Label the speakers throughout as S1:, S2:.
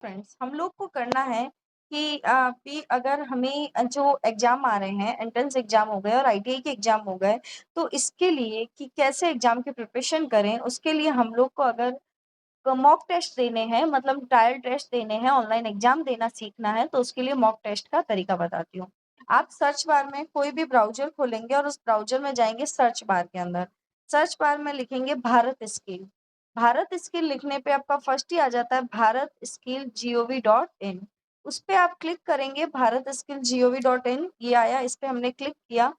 S1: Friends हम लोग को करना है कि भी अगर हमें जो एग्जाम आ रहे हैं एंट्रेंस एग्जाम हो गए और आईटीआई के एग्जाम हो गए। तो इसके लिए कि कैसे एग्जाम की प्रिपरेशन करें उसके लिए हम लोग को अगर मॉक टेस्ट देने हैं मतलब ट्रायल टेस्ट देने हैं ऑनलाइन एग्जाम देना सीखना है तो उसके लिए मॉक टेस्ट का तरीका बताती हूँ। आप सर्च बार में कोई भी ब्राउजर खोलेंगे और उस ब्राउजर में जाएंगे सर्च बार के अंदर। सर्च बार में लिखेंगे भारत स्किल। भारत स्किल लिखने पे आपका फर्स्ट ही आ जाता है भारत स्किल gov.in। उस पे आप क्लिक करेंगे भारत स्किल gov.in। ये आया, इस पे हमने क्लिक किया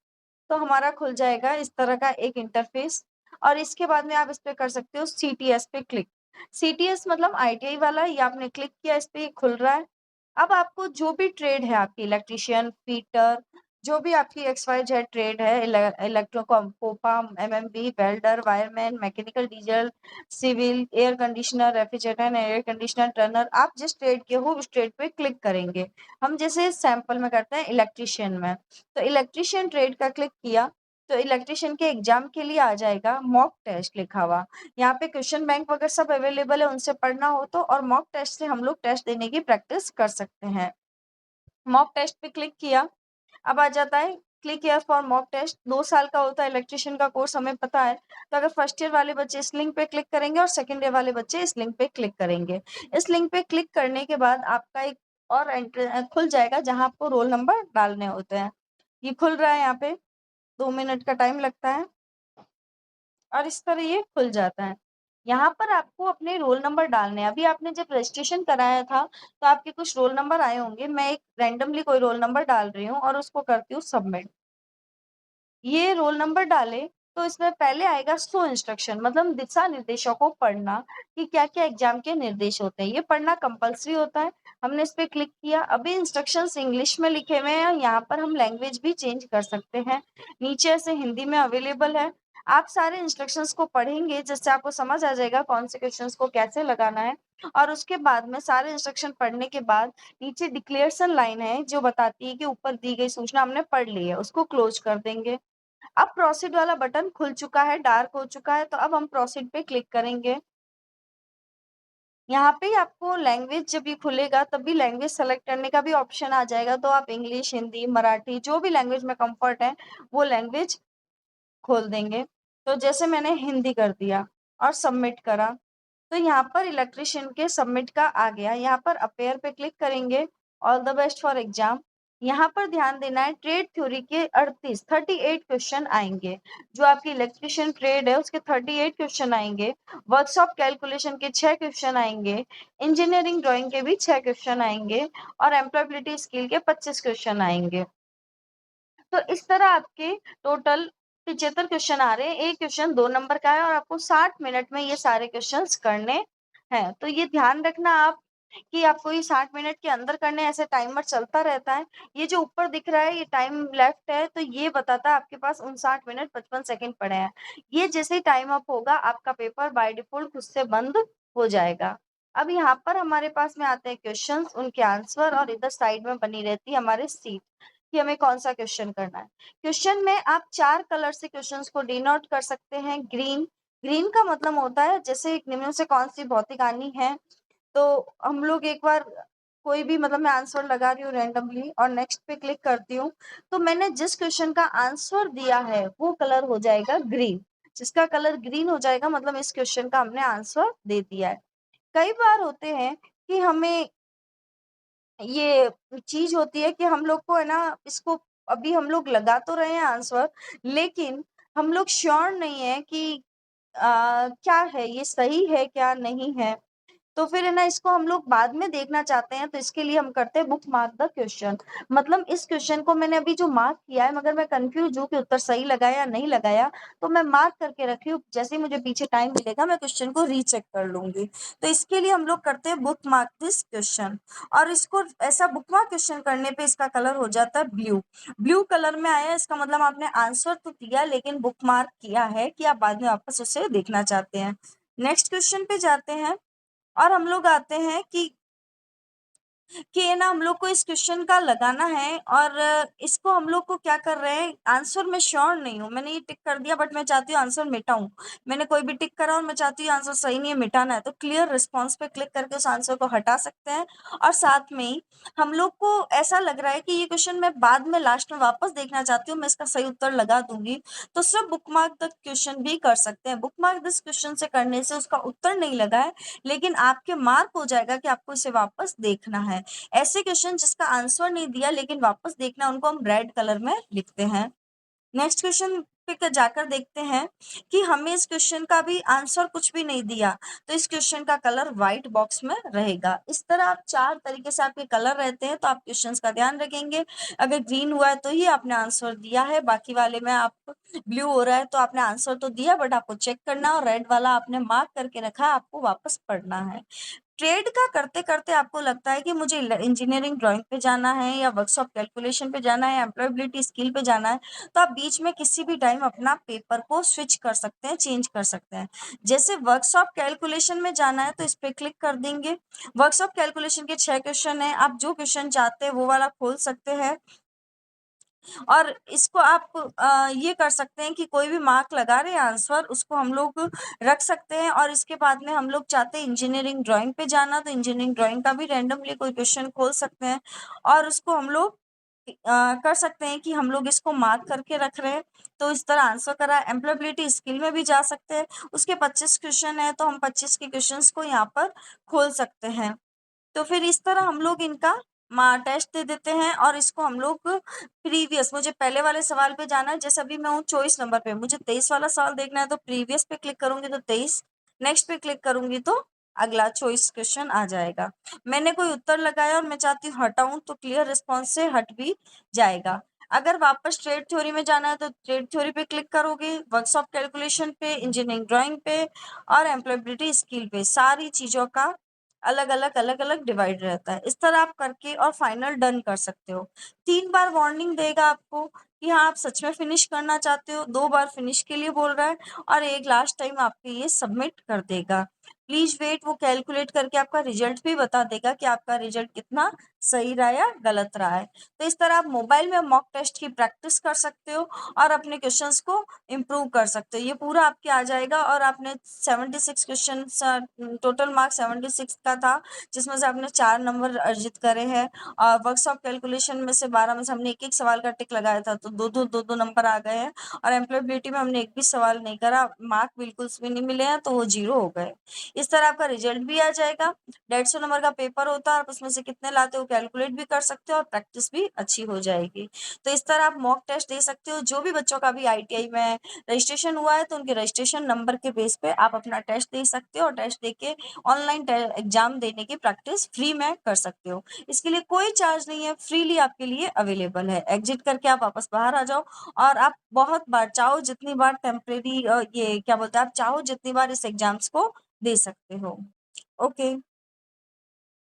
S1: तो हमारा खुल जाएगा इस तरह का एक इंटरफेस। और इसके बाद में आप इस पे कर सकते हो सीटीएस पे क्लिक। सीटीएस मतलब आईटीआई वाला, ये आपने क्लिक किया, इस पे ये खुल रहा है। अब आपको जो भी ट्रेड है आपकी इलेक्ट्रीशियन, फिटर, जो भी आपकी XYZ ट्रेड है, electro COPA, MMB, welder, wireman, mechanical, diesel, civil, air conditioner, refrigerator, air conditioner, turner, आप जिस ट्रेड के हो उस ट्रेड पे क्लिक करेंगे। हम जैसे सैंपल में करते हैं इलेक्ट्रीशियन में, तो इलेक्ट्रीशियन ट्रेड का क्लिक किया तो इलेक्ट्रीशियन के एग्जाम के लिए आ जाएगा मॉक टेस्ट लिखा हुआ। यहाँ पे क्वेश्चन बैंक वगैरह सब अवेलेबल है, उनसे पढ़ना हो तो, और मॉक टेस्ट से हम लोग टेस्ट देने की प्रैक्टिस कर सकते हैं। मॉक टेस्ट पे क्लिक किया, अब आ जाता है click here for mock test. 2 साल का होता है इलेक्ट्रीशियन का कोर्स, हमें पता है। तो अगर फर्स्ट ईयर वाले बच्चे इस लिंक पे क्लिक करेंगे और सेकंड ईयर वाले बच्चे इस लिंक पे क्लिक करेंगे। इस लिंक पे क्लिक करने के बाद आपका एक और खुल जाएगा जहां आपको रोल नंबर डालने होते हैं। ये खुल रहा है, यहाँ पे 2 मिनट का टाइम लगता है और इस तरह ये खुल जाता है। यहाँ पर आपको अपने रोल नंबर डालने हैं। अभी आपने जब रजिस्ट्रेशन कराया था तो आपके कुछ रोल नंबर आए होंगे। मैं एक रैंडमली कोई रोल नंबर डाल रही हूँ और उसको करती हूँ सबमिट। ये रोल नंबर डाले तो इसमें पहले आएगा शो इंस्ट्रक्शन, मतलब दिशा निर्देशों को पढ़ना कि क्या क्या एग्जाम के निर्देश होते हैं। ये पढ़ना कंपलसरी होता है। हमने इस पे क्लिक किया, अभी इंस्ट्रक्शंस इंग्लिश में लिखे हुए हैं, यहाँ पर हम लैंग्वेज भी चेंज कर सकते हैं। नीचे से हिंदी में अवेलेबल है। आप सारे इंस्ट्रक्शंस को पढ़ेंगे जिससे आपको समझ आ जाएगा कौन से क्वेश्चंस को कैसे लगाना है। और उसके बाद में सारे इंस्ट्रक्शन पढ़ने के बाद नीचे डिक्लेरेशन लाइन है जो बताती है कि ऊपर दी गई सूचना हमने पढ़ ली है, उसको क्लोज कर देंगे। अब प्रोसीड वाला बटन खुल चुका है, डार्क हो चुका है, तो अब हम प्रोसीड पे क्लिक करेंगे। यहाँ पे आपको लैंग्वेज जब भी खुलेगा तब भी लैंग्वेज सेलेक्ट करने का भी ऑप्शन आ जाएगा, तो आप इंग्लिश, हिंदी, मराठी, जो भी लैंग्वेज में कंफर्ट है वो लैंग्वेज खोल देंगे। तो जैसे मैंने हिंदी कर दिया और सबमिट करा तो यहाँ पर इलेक्ट्रीशियन के सबमिट का आ गया। यहाँ पर अपेयर पे क्लिक करेंगे, all the best for exam. यहाँ पर ध्यान देना है ट्रेड थ्योरी के 38 क्वेश्चन आएंगे। जो आपकी इलेक्ट्रीशियन ट्रेड है उसके 38 क्वेश्चन आएंगे। वर्कशॉप कैलकुलेशन के 6 क्वेश्चन आएंगे। इंजीनियरिंग ड्राइंग के भी 6 क्वेश्चन आएंगे और एम्प्लॉयबिलिटी स्किल के 25 क्वेश्चन आएंगे। तो इस तरह आपके टोटल 75 क्वेश्चन आ रहे हैं। एक क्वेश्चन 2 नंबर का है और आपको 60 मिनट में ये सारे क्वेश्चंस करने हैं। तो ये ध्यान रखना आप कि आपको ये 60 मिनट के अंदर करने, ऐसे टाइमर चलता रहता है। ये जो ऊपर दिख रहा है ये टाइम लेफ्ट है, तो ये बताता है आपके पास 59 मिनट 55 सेकंड पड़े हैं। ये जैसे ही टाइम अप होगा आपका पेपर बाय डिफॉल्ट खुद से बंद हो जाएगा। अब यहाँ पर हमारे पास में आते हैं क्वेश्चंस, उनके आंसर, और इधर साइड में बनी रहती है हमारे सीट कि हमें कौन सा क्वेश्चन करना है। क्वेश्चन में आप 4 कलर से क्वेश्चंस को डिनोट कर सकते हैं। ग्रीन, ग्रीन का मतलब होता है जैसे एक निम्न से कौन सी भौतिक हानि है। तो हम लोग एक बार कोई भी, मतलब मैं आंसर लगा रही हूँ रैंडमली और नेक्स्ट पे क्लिक करती हूँ, तो मैंने जिस क्वेश्चन का आंसर दिया है वो कलर हो जाएगा ग्रीन। जिसका कलर ग्रीन हो जाएगा मतलब इस क्वेश्चन का हमने आंसर दे दिया है। कई बार होते हैं कि हमें ये चीज होती है कि हम लोग को है ना, इसको अभी हम लोग लगा तो रहे हैं आंसर, लेकिन हम लोग श्योर नहीं है कि क्या है, ये सही है क्या नहीं है। तो फिर है ना, इसको हम लोग बाद में देखना चाहते हैं, तो इसके लिए हम करते हैं बुक मार्क द क्वेश्चन। मतलब इस क्वेश्चन को मैंने अभी जो मार्क किया है, मगर मैं कंफ्यूज हूँ कि उत्तर सही लगाया या नहीं लगाया, तो मैं मार्क करके रखी हूँ। जैसे ही मुझे पीछे टाइम मिलेगा मैं क्वेश्चन को रीचेक कर लूंगी। तो इसके लिए हम लोग करते हैं बुक मार्क दिस क्वेश्चन। और इसको ऐसा बुक मार्क क्वेश्चन करने पे इसका कलर हो जाता है ब्लू। ब्लू कलर में आया, इसका मतलब आपने आंसर तो दिया लेकिन बुक मार्क किया है कि आप बाद में वापस उसे देखना चाहते हैं। नेक्स्ट क्वेश्चन पे जाते हैं और हम लोग आते हैं कि कि है ना हम लोग को इस क्वेश्चन का लगाना है और इसको हम लोग को क्या कर रहे हैं, आंसर मैं श्योर नहीं हूँ, मैंने ये टिक कर दिया बट मैं चाहती हूँ आंसर मिटाऊं, मैंने कोई भी टिक करा और मैं चाहती हूँ आंसर सही नहीं है, मिटाना है, तो क्लियर रिस्पॉन्स पे क्लिक करके उस आंसर को हटा सकते हैं। और साथ में ही हम लोग को ऐसा लग रहा है कि ये क्वेश्चन मैं बाद में लास्ट में वापस देखना चाहती हूँ, मैं इसका सही उत्तर लगा दूंगी, तो सिर्फ बुकमार्क द क्वेश्चन भी कर सकते हैं। बुकमार्क दिस क्वेश्चन से करने से उसका उत्तर नहीं लगा है, लेकिन आपके मार्क हो जाएगा कि आपको इसे वापस देखना है। ऐसे क्वेश्चन जिसका आंसर नहीं दिया लेकिन वापस देखना है, उनको हम रेड कलर में लिखते हैं। नेक्स्ट क्वेश्चन पे जाकर देखते हैं कि हमें इस क्वेश्चन का भी आंसर कुछ भी नहीं दिया, तो इस क्वेश्चन का कलर व्हाइट बॉक्स में रहेगा। इस तरह आप 4 तरीके से आपके कलर रहते हैं, तो आप क्वेश्चंस का ध्यान रखेंगे। अगर ग्रीन हुआ है तो ही आपने आंसर दिया है, बाकी वाले में आप ब्लू हो रहा है तो आपने आंसर तो दिया बट आपको चेक करना, और रेड वाला आपने मार्क करके रखा है, आपको वापस पढ़ना है। ट्रेड का करते-करते आपको लगता है कि मुझे इंजीनियरिंग ड्राइंग पे जाना है या वर्कशॉप कैलकुलेशन पे जाना है, एम्प्लॉयबिलिटी स्किल पे जाना है, तो आप बीच में किसी भी टाइम अपना पेपर को स्विच कर सकते हैं, चेंज कर सकते हैं। जैसे वर्कशॉप कैलकुलेशन में जाना है तो इस पे क्लिक कर देंगे। वर्कशॉप कैलकुलेशन के 6 क्वेश्चन हैं, आप जो क्वेश्चन चाहते हैं वो वाला खोल सकते हैं। और इसको आप ये कर सकते हैं कि कोई भी मार्क लगा रहे हैं आंसर, उसको हम लोग रख सकते हैं, और इसके बाद में हम लोग चाहते हैं इंजीनियरिंग ड्राइंग पे जाना, तो इंजीनियरिंग ड्राइंग का भी रैंडमली कोई क्वेश्चन खोल सकते हैं और उसको हम लोग कर सकते हैं कि हम लोग इसको मार्क करके रख रहे हैं, तो इस तरह आंसर करा। एम्प्लॉयबिलिटी स्किल में भी जा सकते हैं, उसके 25 क्वेश्चन है तो हम 25 के क्वेश्चंस को यहाँ पर खोल सकते हैं। तो फिर इस तरह हम लोग इनका टेस्ट दे देते हैं, और इसको हम लोग प्रीवियस, मुझे पहले वाले सवाल पे जाना है, जैसे अभी मैं हूँ 24 नंबर पे, मुझे 23 वाला सवाल देखना है, तो प्रीवियस पे क्लिक करूंगी तो 23, नेक्स्ट पे क्लिक करूंगी तो अगला 24 क्वेश्चन आ जाएगा। मैंने कोई उत्तर लगाया और मैं चाहती हूँ हटाऊं, तो क्लियर रिस्पॉन्स से हट भी जाएगा। अगर वापस ट्रेड थ्योरी में जाना है तो ट्रेड थ्योरी पे क्लिक करोगे, वर्कशॉप कैलकुलेशन पे, इंजीनियरिंग ड्राइंग पे और एम्प्लॉयबिलिटी स्किल पे, सारी चीजों का अलग अलग डिवाइड रहता है। इस तरह आप करके और फाइनल डन कर सकते हो। 3 बार वार्निंग देगा आपको कि हाँ आप सच में फिनिश करना चाहते हो, 2 बार फिनिश के लिए बोल रहा है, और एक लास्ट टाइम आपके ये सबमिट कर देगा। प्लीज वेट, वो कैलकुलेट करके आपका रिजल्ट भी बता देगा कि आपका रिजल्ट कितना सही रहा या गलत रहा है। तो इस तरह आप मोबाइल में मॉक टेस्ट की प्रैक्टिस कर सकते हो और अपने क्वेश्चंस को इम्प्रूव कर सकते हो। ये पूरा आपके आ जाएगा, और आपने 76 क्वेश्चन, टोटल मार्क्स 76 का था, जिसमें से आपने 4 नंबर अर्जित करे हैं, और वर्कशॉप कैलकुलेशन में से 12 में से हमने एक एक सवाल का टिक लगाया था, तो दो नंबर आ गए हैं, और एम्प्लॉयबिलिटी में हमने एक भी सवाल नहीं करा, मार्क बिल्कुल भी नहीं मिले हैं, तो वो 0 हो गए। इस तरह आपका रिजल्ट भी आ जाएगा। 150 नंबर का पेपर होता है, आप उसमें से कितने लाते हो कैलकुलेट भी कर सकते हो, और प्रैक्टिस भी अच्छी हो जाएगी। तो इस तरह आप मॉक टेस्ट दे सकते हो। जो भी बच्चों का भी ITI में रजिस्ट्रेशन हुआ है, तो उनके रजिस्ट्रेशन नंबर के बेस पे आप अपना टेस्ट दे सकते हो, और टेस्ट देके ऑनलाइन एग्जाम देने की प्रैक्टिस फ्री में कर सकते हो। इसके लिए कोई चार्ज नहीं है, फ्रीली आपके लिए अवेलेबल है। एग्जिट करके आप वापस बाहर आ जाओ, और आप बहुत बार चाहो जितनी बार टेम्परेरी ये क्या बोलते हैं, आप चाहो जितनी बार इस एग्जाम्स को दे सकते हो। ओके।